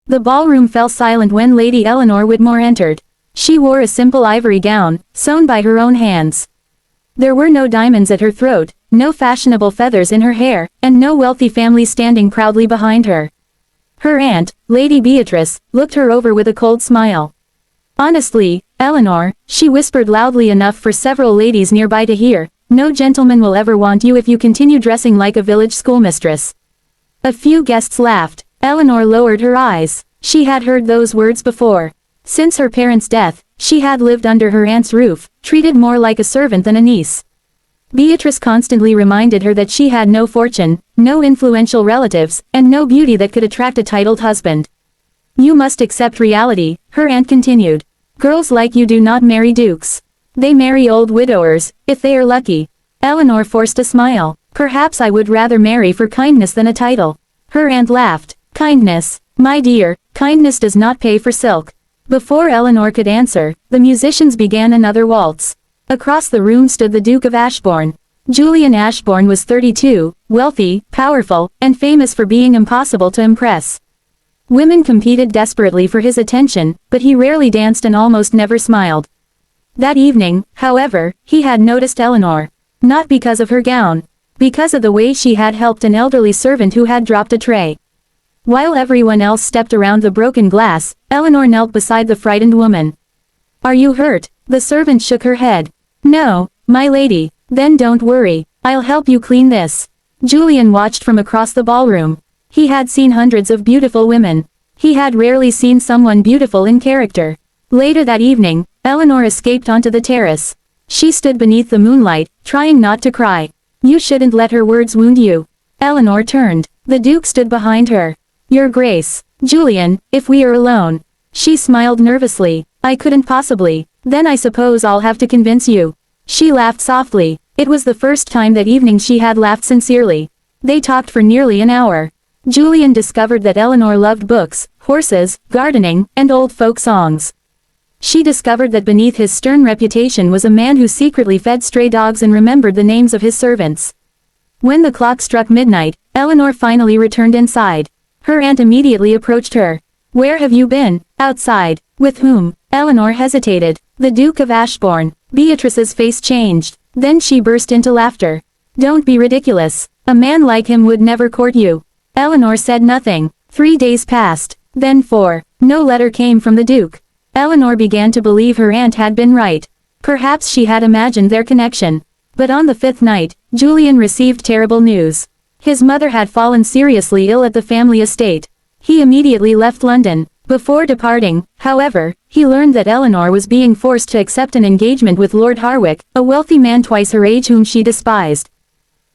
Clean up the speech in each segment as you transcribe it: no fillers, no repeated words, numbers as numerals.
The ballroom fell silent when Lady Eleanor Whitmore entered. She wore a simple ivory gown, sewn by her own hands. There were no diamonds at her throat, no fashionable feathers in her hair, and no wealthy family standing proudly behind her. Her aunt, Lady Beatrice, looked her over with a cold smile. "Honestly, Eleanor," she whispered loudly enough for several ladies nearby to hear, "no gentleman will ever want you if you continue dressing like a village schoolmistress." A few guests laughed. Eleanor lowered her eyes. She had heard those words before. Since her parents' death, she had lived under her aunt's roof, treated more like a servant than a niece. Beatrice constantly reminded her that she had no fortune, no influential relatives, and no beauty that could attract a titled husband. "You must accept reality," her aunt continued. "Girls like you do not marry dukes. They marry old widowers, if they are lucky." Eleanor forced a smile. "Perhaps I would rather marry for kindness than a title." Her aunt laughed. "Kindness? My dear, kindness does not pay for silk." Before Eleanor could answer, the musicians began another waltz. Across the room stood the Duke of Ashbourne. Julian Ashbourne was 32, wealthy, powerful, and famous for being impossible to impress. Women competed desperately for his attention, but he rarely danced and almost never smiled. That evening, however, he had noticed Eleanor. Not because of her gown. Because of the way she had helped an elderly servant who had dropped a tray. While everyone else stepped around the broken glass, Eleanor knelt beside the frightened woman. "Are you hurt?" The servant shook her head. "No, my lady." "Then don't worry. I'll help you clean this." Julian watched from across the ballroom. He had seen hundreds of beautiful women. He had rarely seen someone beautiful in character. Later that evening, Eleanor escaped onto the terrace. She stood beneath the moonlight, trying not to cry. "You shouldn't let her words wound you." Eleanor turned. The Duke stood behind her. "Your Grace." "Julian, if we are alone." She smiled nervously. "I couldn't possibly." "Then I suppose I'll have to convince you." She laughed softly. It was the first time that evening she had laughed sincerely. They talked for nearly an hour. Julian discovered that Eleanor loved books, horses, gardening, and old folk songs. She discovered that beneath his stern reputation was a man who secretly fed stray dogs and remembered the names of his servants. When the clock struck midnight, Eleanor finally returned inside. Her aunt immediately approached her. "Where have you been?" "Outside." "With whom?" Eleanor hesitated. "The Duke of Ashbourne." Beatrice's face changed. Then she burst into laughter. "Don't be ridiculous. A man like him would never court you." Eleanor said nothing. 3 days passed. Then 4. No letter came from the Duke. Eleanor began to believe her aunt had been right. Perhaps she had imagined their connection. But on the 5th night, Julian received terrible news. His mother had fallen seriously ill at the family estate. He immediately left London. Before departing, however, he learned that Eleanor was being forced to accept an engagement with Lord Harwick, a wealthy man twice her age whom she despised.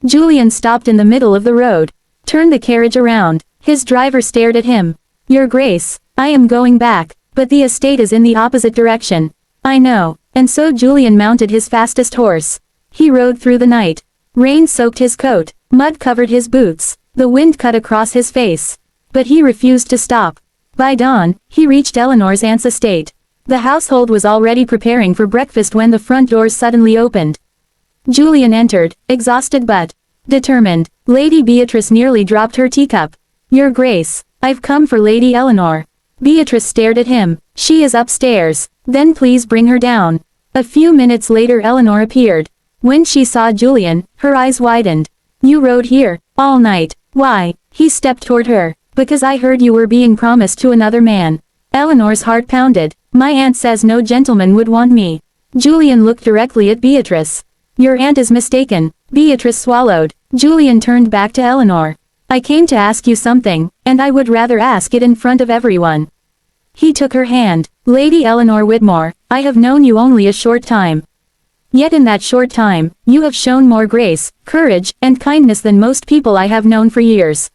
Julian stopped in the middle of the road. Turned the carriage around. His driver stared at him. "Your Grace, I am going back, but the estate is in the opposite direction." "I know." And so Julian mounted his fastest horse. He rode through the night. Rain soaked his coat. Mud covered his boots. The wind cut across his face. But he refused to stop. By dawn, he reached Eleanor's aunt's estate. The household was already preparing for breakfast when the front doors suddenly opened. Julian entered, exhausted but determined. Lady Beatrice nearly dropped her teacup. "Your Grace, I've come for Lady Eleanor." Beatrice stared at him. "She is upstairs." "Then please bring her down." A few minutes later Eleanor appeared. When she saw Julian, her eyes widened. "You rode here, all night." "Why?" He stepped toward her. "Because I heard you were being promised to another man." Eleanor's heart pounded. "My aunt says no gentleman would want me." Julian looked directly at Beatrice. "Your aunt is mistaken." Beatrice swallowed. Julian turned back to Eleanor. "I came to ask you something, and I would rather ask it in front of everyone." He took her hand. "Lady Eleanor Whitmore, I have known you only a short time. Yet in that short time, you have shown more grace, courage, and kindness than most people I have known for years."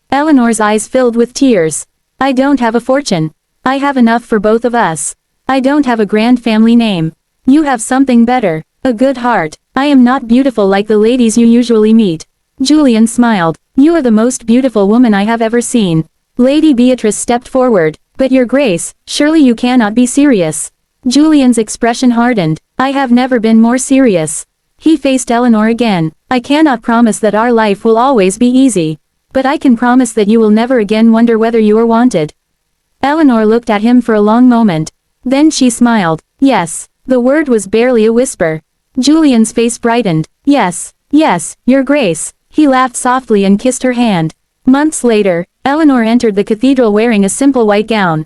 Eleanor's eyes filled with tears. "I don't have a fortune. I have enough for both of us. I don't have a grand family name. You have something better, a good heart. I am not beautiful like the ladies you usually meet." Julian smiled. "You are the most beautiful woman I have ever seen." Lady Beatrice stepped forward. "But Your Grace, surely you cannot be serious." Julian's expression hardened. "I have never been more serious." He faced Eleanor again. "I cannot promise that our life will always be easy. But I can promise that you will never again wonder whether you are wanted." Eleanor looked at him for a long moment. Then she smiled. Yes. The word was barely a whisper. Julian's face brightened. Yes, yes, Your Grace. He laughed softly and kissed her hand. Months later, Eleanor entered the cathedral wearing a simple white gown.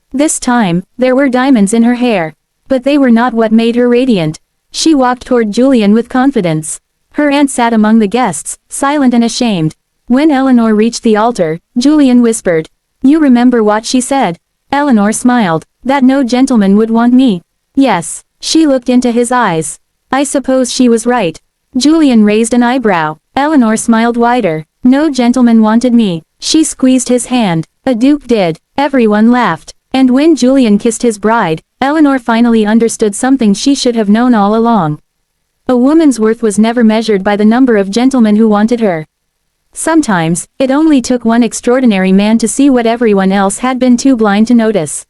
This time, there were diamonds in her hair. But they were not what made her radiant. She walked toward Julian with confidence. Her aunt sat among the guests, silent and ashamed. When Eleanor reached the altar, Julian whispered, "You remember what she said?" Eleanor smiled. "That no gentleman would want me." Yes. She looked into his eyes. "I suppose she was right." Julian raised an eyebrow. Eleanor smiled wider. "No gentleman wanted me." She squeezed his hand. "A duke did." Everyone laughed. And when Julian kissed his bride, Eleanor finally understood something she should have known all along. A woman's worth was never measured by the number of gentlemen who wanted her. Sometimes, it only took one extraordinary man to see what everyone else had been too blind to notice.